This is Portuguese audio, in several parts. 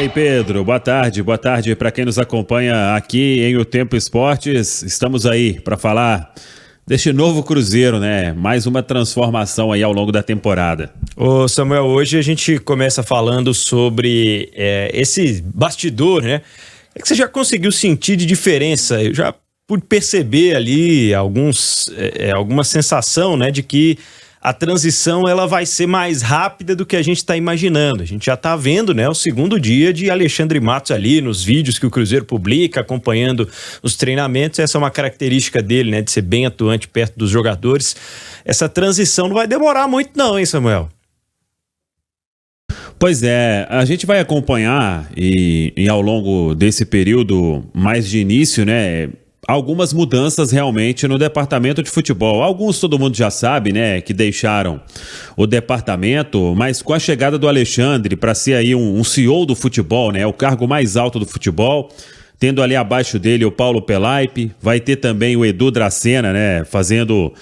aí, Pedro. Boa tarde para quem nos acompanha aqui em O Tempo Esportes. Estamos aí para falar deste novo Cruzeiro, né? Mais uma transformação aí ao longo da temporada. Ô Samuel, hoje a gente começa falando sobre esse bastidor, né? É que você já conseguiu sentir de diferença? Eu já pude perceber ali alguma sensação, né, de que a transição ela vai ser mais rápida do que a gente está imaginando. A gente já está vendo, né, o segundo dia de Alexandre Matos ali nos vídeos que o Cruzeiro publica, acompanhando os treinamentos. Essa é uma característica dele, né, de ser bem atuante perto dos jogadores. Essa transição não vai demorar muito não, hein, Samuel? Pois é, a gente vai acompanhar e ao longo desse período mais de início, né, algumas mudanças realmente no departamento de futebol. Alguns todo mundo já sabe, né, que deixaram o departamento, mas com a chegada do Alexandre para ser aí um CEO do futebol, né, o cargo mais alto do futebol, tendo ali abaixo dele o Paulo Pelaipe, vai ter também o Edu Dracena, né, fazendo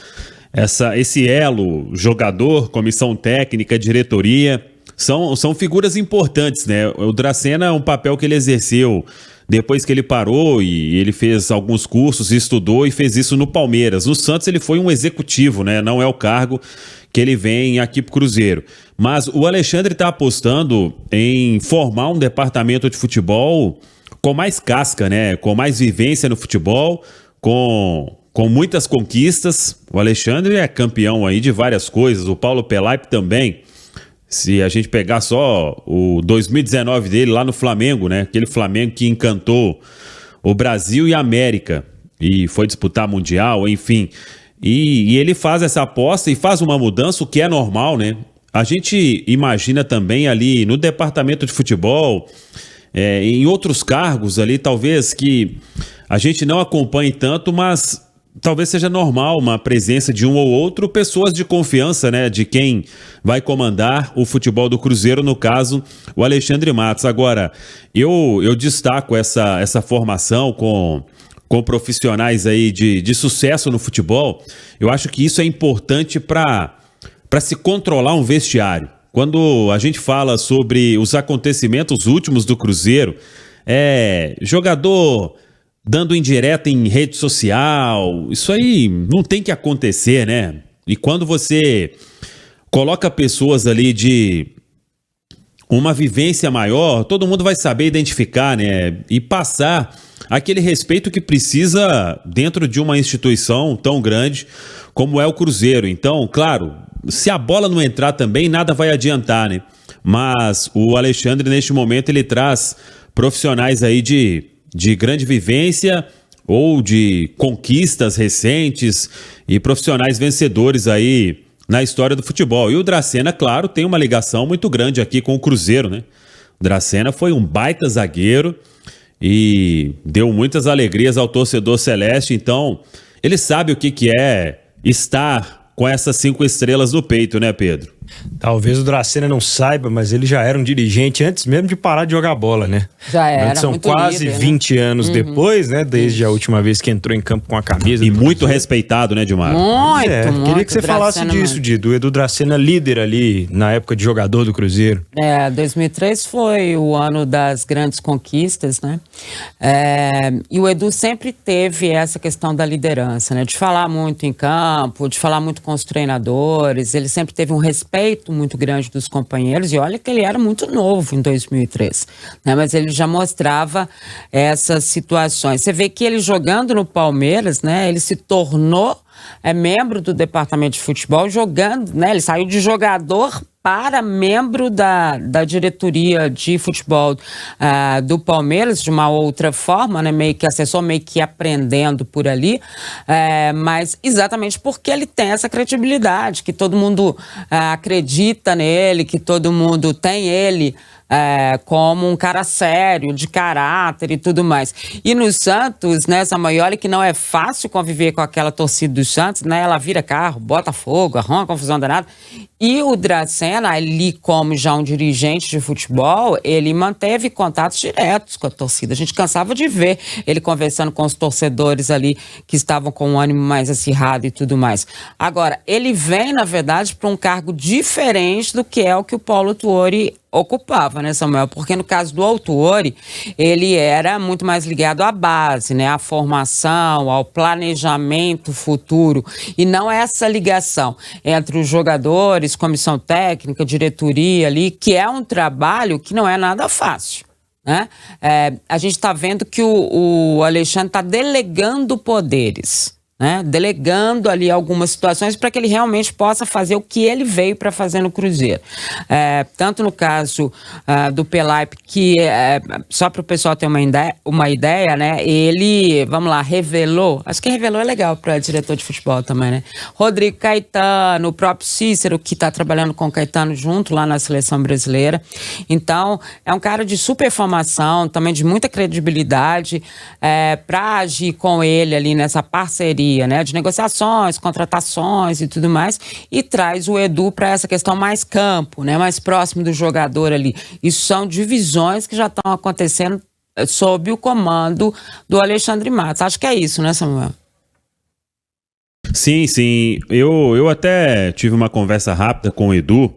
esse elo jogador, comissão técnica, diretoria. São figuras importantes, né? O Dracena é um papel que ele exerceu depois que ele parou e ele fez alguns cursos, estudou e fez isso no Palmeiras. No Santos ele foi um executivo, né? Não é o cargo que ele vem aqui pro Cruzeiro. Mas o Alexandre está apostando em formar um departamento de futebol com mais casca, né? Com mais vivência no futebol, com muitas conquistas. O Alexandre é campeão aí de várias coisas, o Paulo Pelaipe também. Se a gente pegar só o 2019 dele lá no Flamengo, né? Aquele Flamengo que encantou o Brasil e a América e foi disputar Mundial, enfim. E ele faz essa aposta e faz uma mudança, o que é normal, né? A gente imagina também ali no departamento de futebol, em outros cargos ali, talvez que a gente não acompanhe tanto, mas talvez seja normal uma presença de um ou outro, pessoas de confiança, né, de quem vai comandar o futebol do Cruzeiro, no caso, o Alexandre Matos. Agora, eu destaco essa formação com profissionais aí de sucesso no futebol. Eu acho que isso é importante para se controlar um vestiário. Quando a gente fala sobre os acontecimentos últimos do Cruzeiro, jogador dando indireta em rede social, isso aí não tem que acontecer, né? E quando você coloca pessoas ali de uma vivência maior, todo mundo vai saber identificar, né? E passar aquele respeito que precisa dentro de uma instituição tão grande como é o Cruzeiro. Então, claro, se a bola não entrar também, nada vai adiantar, né? Mas o Alexandre, neste momento, ele traz profissionais aí de grande vivência ou de conquistas recentes e profissionais vencedores aí na história do futebol. E o Dracena, claro, tem uma ligação muito grande aqui com o Cruzeiro, né? O Dracena foi um baita zagueiro e deu muitas alegrias ao torcedor celeste, então ele sabe o que é estar com essas 5 estrelas no peito, né, Pedro? Talvez o Dracena não saiba, mas ele já era um dirigente antes mesmo de parar de jogar bola, né? Já era, são muito quase líder, 20 né? anos depois, né? Desde a última vez que entrou em campo com a camisa. E muito respeitado, né, Dilmar? Muito. Queria que você falasse disso, do Edu Dracena, líder ali na época de jogador do Cruzeiro. 2003 foi o ano das grandes conquistas, né? E o Edu sempre teve essa questão da liderança, né? De falar muito em campo, de falar muito com os treinadores. Ele sempre teve um respeito muito grande dos companheiros, e olha que ele era muito novo em 2003, né? Mas ele já mostrava essas situações. Você vê que ele jogando no Palmeiras, né? Ele se tornou membro do departamento de futebol jogando, né? Ele saiu de jogador para membro da diretoria de futebol do Palmeiras, de uma outra forma, né? Meio que assessor, meio que aprendendo por ali, mas exatamente porque ele tem essa credibilidade, que todo mundo acredita nele, que todo mundo tem ele como um cara sério, de caráter e tudo mais. E no Santos, né, Samuel, que não é fácil conviver com aquela torcida do Santos, né? Ela vira carro, bota fogo, arruma confusão danada. E o Dracena, ali como já um dirigente de futebol, ele manteve contatos diretos com a torcida. A gente cansava de ver ele conversando com os torcedores ali que estavam com um ânimo mais acirrado e tudo mais. Agora, ele vem, na verdade, para um cargo diferente do que é o que o Paulo Tuori ocupava, né, Samuel? Porque no caso do Autuori, ele era muito mais ligado à base, né, à formação, ao planejamento futuro, e não essa ligação entre os jogadores, comissão técnica, diretoria ali, que é um trabalho que não é nada fácil, né? A gente está vendo que o Alexandre está delegando poderes, né? Delegando ali algumas situações para que ele realmente possa fazer o que ele veio para fazer no Cruzeiro. Tanto no caso do Pelaip, que só para o pessoal ter uma ideia, né? Ele, vamos lá, revelou, acho que revelou é legal para diretor de futebol também, né? Rodrigo Caetano, o próprio Cícero, que está trabalhando com o Caetano junto lá na seleção brasileira. Então, é um cara de super formação, também de muita credibilidade, para agir com ele ali nessa parceria, né, de negociações, contratações e tudo mais, e traz o Edu para essa questão mais campo, né, mais próximo do jogador ali. Isso são divisões que já estão acontecendo sob o comando do Alexandre Matos. Acho que é isso, né, Samuel? Sim, sim. Eu até tive uma conversa rápida com o Edu.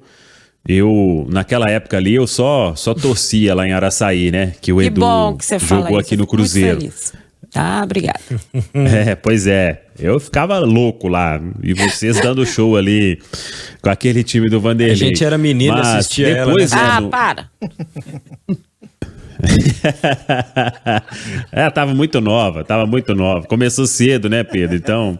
Naquela época ali, eu só torcia lá em Araçaí, né, que o Edu jogou aqui no Cruzeiro. Tá, obrigado. Pois é. Eu ficava louco lá. E vocês dando show ali com aquele time do Vanderlei. A gente era menino, assistia ela. Né? Para! Tava muito nova. Começou cedo, né, Pedro? Então,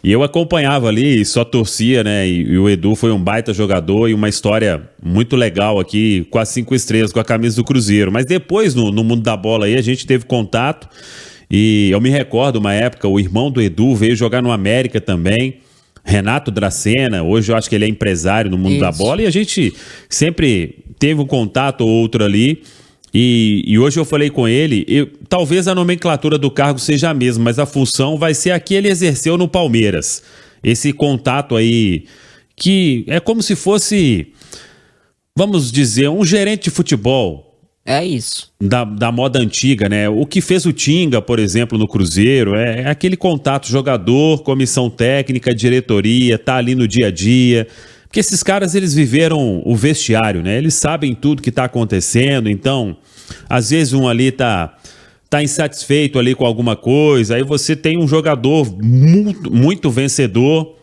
e eu acompanhava ali, só torcia, né? E o Edu foi um baita jogador e uma história muito legal aqui, com as 5 estrelas, com a camisa do Cruzeiro. Mas depois, no mundo da bola aí, a gente teve contato e eu me recordo, uma época, o irmão do Edu veio jogar no América também, Renato Dracena. Hoje eu acho que ele é empresário no mundo da bola e a gente sempre teve um contato ou outro ali. E hoje eu falei com ele, talvez a nomenclatura do cargo seja a mesma, mas a função vai ser a que ele exerceu no Palmeiras. Esse contato aí, que é como se fosse, vamos dizer, um gerente de futebol. É isso. Da moda antiga, né? O que fez o Tinga, por exemplo, no Cruzeiro, é aquele contato jogador, comissão técnica, diretoria, tá ali no dia a dia. Porque esses caras, eles viveram o vestiário, né? Eles sabem tudo que tá acontecendo, então, às vezes um ali tá insatisfeito ali com alguma coisa, aí você tem um jogador muito vencedor,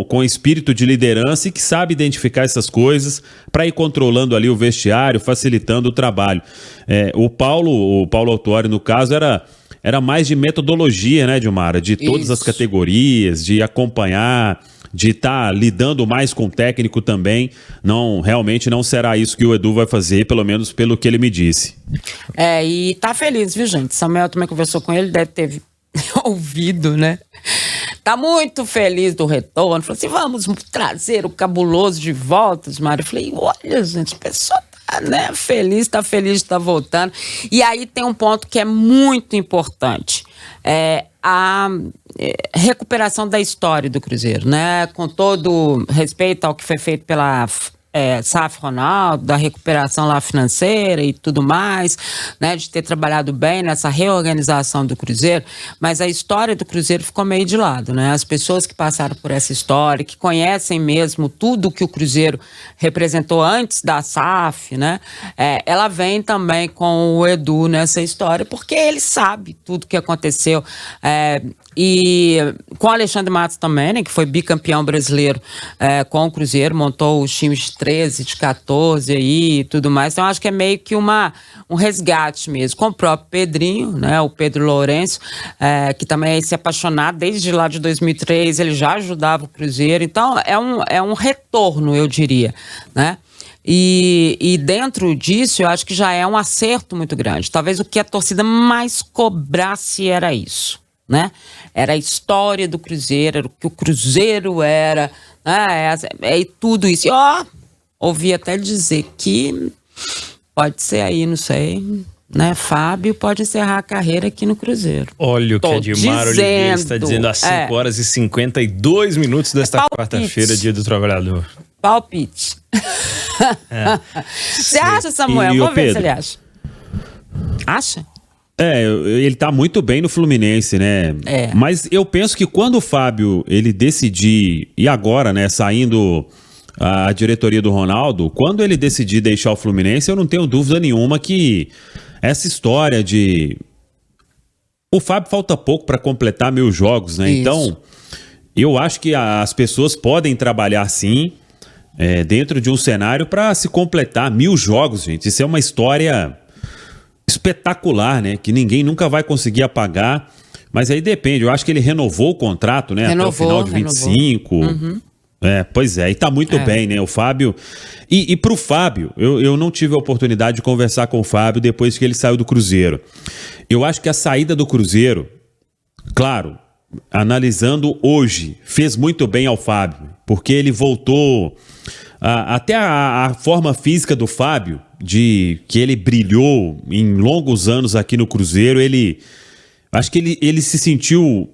com espírito de liderança e que sabe identificar essas coisas para ir controlando ali o vestiário, facilitando o trabalho. O Paulo Autuori, no caso, era mais de metodologia, né, Dilmara? De todas as categorias, de acompanhar, de estar lidando mais com o técnico também. Realmente não será isso que o Edu vai fazer, pelo menos pelo que ele me disse. E tá feliz, viu, gente? Samuel também conversou com ele, deve ter ouvido, né? Tá muito feliz do retorno. Falou assim, vamos trazer o Cabuloso de volta, Mário. Eu falei, olha, gente, a pessoa tá, né, feliz de estar voltando. E aí tem um ponto que é muito importante. A recuperação da história do Cruzeiro, né? Com todo respeito ao que foi feito pela SAF Ronaldo, da recuperação lá financeira e tudo mais, né, de ter trabalhado bem nessa reorganização do Cruzeiro, mas a história do Cruzeiro ficou meio de lado, né? As pessoas que passaram por essa história, que conhecem mesmo tudo que o Cruzeiro representou antes da SAF, né? Ela vem também com o Edu nessa história, porque ele sabe tudo que aconteceu. E com o Alexandre Matos também, né, que foi bicampeão brasileiro com o Cruzeiro, montou os times de 13, de 14 aí e tudo mais. Então, acho que é meio que um resgate mesmo. Com o próprio Pedrinho, né, o Pedro Lourenço, que também é esse apaixonado, desde lá de 2003, ele já ajudava o Cruzeiro. Então, é um retorno, eu diria, né? E dentro disso, eu acho que já é um acerto muito grande. Talvez o que a torcida mais cobrasse era isso, né? Era a história do Cruzeiro, era o que o Cruzeiro era, né? E tudo isso. E, ouvi até dizer que pode ser aí, não sei, né? Fábio pode encerrar a carreira aqui no Cruzeiro. Olha o que a Dilmar Oliveira está dizendo às 5 horas e 52 minutos desta quarta-feira, dia do trabalhador. Palpite. Você acha, Samuel? Vamos ver se ele acha. Acha? Ele tá muito bem no Fluminense, né? Mas eu penso que quando o Fábio, ele decidir, e agora, né, saindo a diretoria do Ronaldo, quando ele decidir deixar o Fluminense, eu não tenho dúvida nenhuma que essa história de... O Fábio falta pouco para completar 1000 jogos, né? Isso. Então, eu acho que as pessoas podem trabalhar sim, dentro de um cenário para se completar 1000 jogos, gente. Isso é uma história espetacular, né? Que ninguém nunca vai conseguir apagar. Mas aí depende. Eu acho que ele renovou o contrato, né? Até o final de 25. Uhum. Pois é. E tá muito bem, né? O Fábio... E pro Fábio, eu não tive a oportunidade de conversar com o Fábio depois que ele saiu do Cruzeiro. Eu acho que a saída do Cruzeiro, claro, analisando hoje, fez muito bem ao Fábio, porque ele voltou... até a forma física do Fábio, de que ele brilhou em longos anos aqui no Cruzeiro, acho que ele se sentiu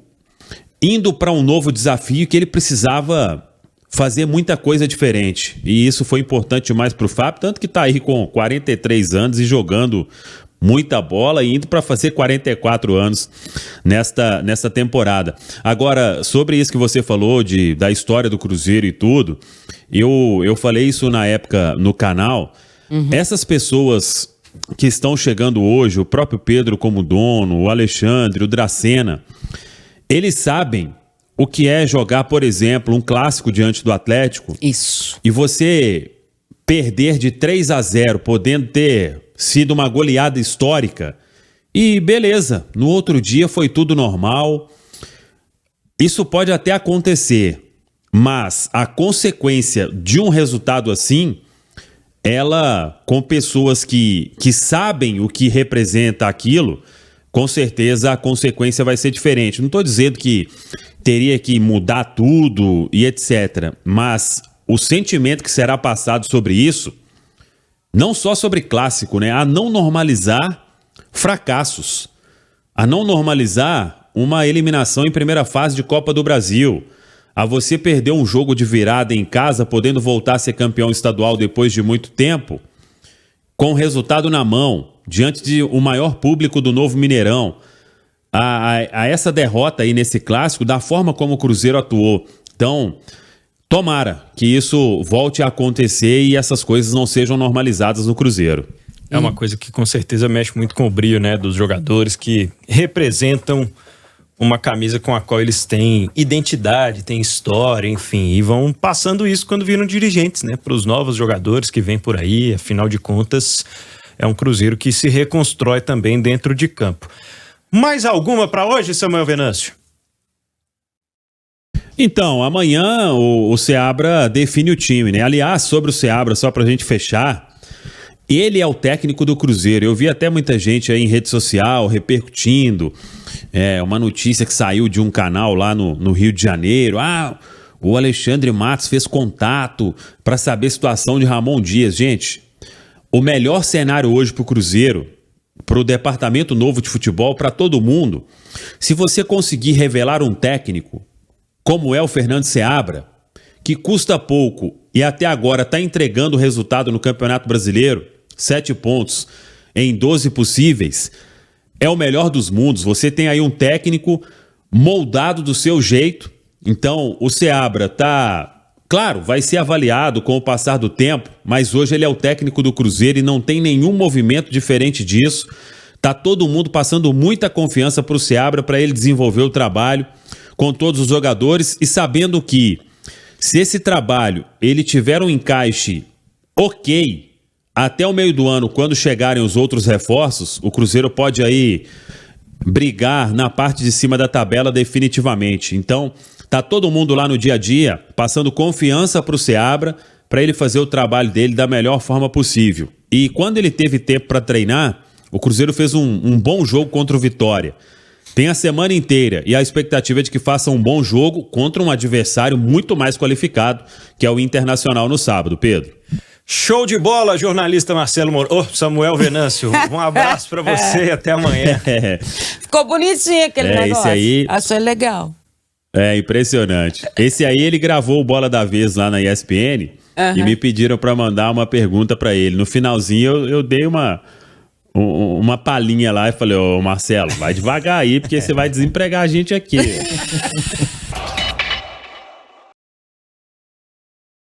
indo para um novo desafio que ele precisava fazer muita coisa diferente. E isso foi importante demais para o Fábio, tanto que está aí com 43 anos e jogando muita bola e indo para fazer 44 anos nesta temporada. Agora, sobre isso que você falou da história do Cruzeiro e tudo, eu falei isso na época no canal. Uhum. Essas pessoas que estão chegando hoje, o próprio Pedro como dono, o Alexandre, o Dracena, eles sabem o que é jogar, por exemplo, um clássico diante do Atlético. Isso. E você perder de 3-0, podendo ter sido uma goleada histórica. E beleza, no outro dia foi tudo normal. Isso pode até acontecer, mas a consequência de um resultado assim, ela, com pessoas que sabem o que representa aquilo, com certeza a consequência vai ser diferente. Não estou dizendo que teria que mudar tudo e etc. Mas o sentimento que será passado sobre isso, não só sobre clássico, né? A não normalizar fracassos, a não normalizar uma eliminação em primeira fase de Copa do Brasil, a você perder um jogo de virada em casa, podendo voltar a ser campeão estadual depois de muito tempo, com o resultado na mão, diante de o maior público do novo Mineirão, a essa derrota aí nesse clássico, da forma como o Cruzeiro atuou. Então, tomara que isso volte a acontecer e essas coisas não sejam normalizadas no Cruzeiro. É uma coisa que com certeza mexe muito com o brilho, né, dos jogadores que representam uma camisa com a qual eles têm identidade, têm história, enfim, e vão passando isso quando viram dirigentes, né, para os novos jogadores que vêm por aí. Afinal de contas, é um Cruzeiro que se reconstrói também dentro de campo. Mais alguma para hoje, Samuel Venâncio? Então, amanhã o Seabra define o time, né? Aliás, sobre o Seabra, só pra gente fechar, ele é o técnico do Cruzeiro. Eu vi até muita gente aí em rede social repercutindo uma notícia que saiu de um canal lá no Rio de Janeiro. O Alexandre Matos fez contato para saber a situação de Ramon Dias. Gente, o melhor cenário hoje pro Cruzeiro, pro departamento novo de futebol, para todo mundo, se você conseguir revelar um técnico como é o Fernando Seabra, que custa pouco e até agora está entregando o resultado no Campeonato Brasileiro, 7 pontos em 12 possíveis, é o melhor dos mundos. Você tem aí um técnico moldado do seu jeito. Então, o Seabra claro, vai ser avaliado com o passar do tempo, mas hoje ele é o técnico do Cruzeiro e não tem nenhum movimento diferente disso. Tá todo mundo passando muita confiança para o Seabra, para ele desenvolver o trabalho com todos os jogadores e sabendo que se esse trabalho ele tiver um encaixe ok, até o meio do ano, quando chegarem os outros reforços, o Cruzeiro pode aí brigar na parte de cima da tabela definitivamente. Então, tá todo mundo lá no dia a dia, passando confiança para o Seabra, para ele fazer o trabalho dele da melhor forma possível. E quando ele teve tempo para treinar, o Cruzeiro fez um bom jogo contra o Vitória. Tem a semana inteira e a expectativa é de que faça um bom jogo contra um adversário muito mais qualificado, que é o Internacional no sábado, Pedro. Show de bola, jornalista Samuel Venâncio. Um abraço pra você e até amanhã. Ficou bonitinho aquele negócio. Esse aí... Achei legal. É impressionante. Esse aí ele gravou o Bola da Vez lá na ESPN e me pediram pra mandar uma pergunta pra ele. No finalzinho eu dei uma palhinha lá e falei, Marcelo, vai devagar aí porque você vai desempregar a gente aqui.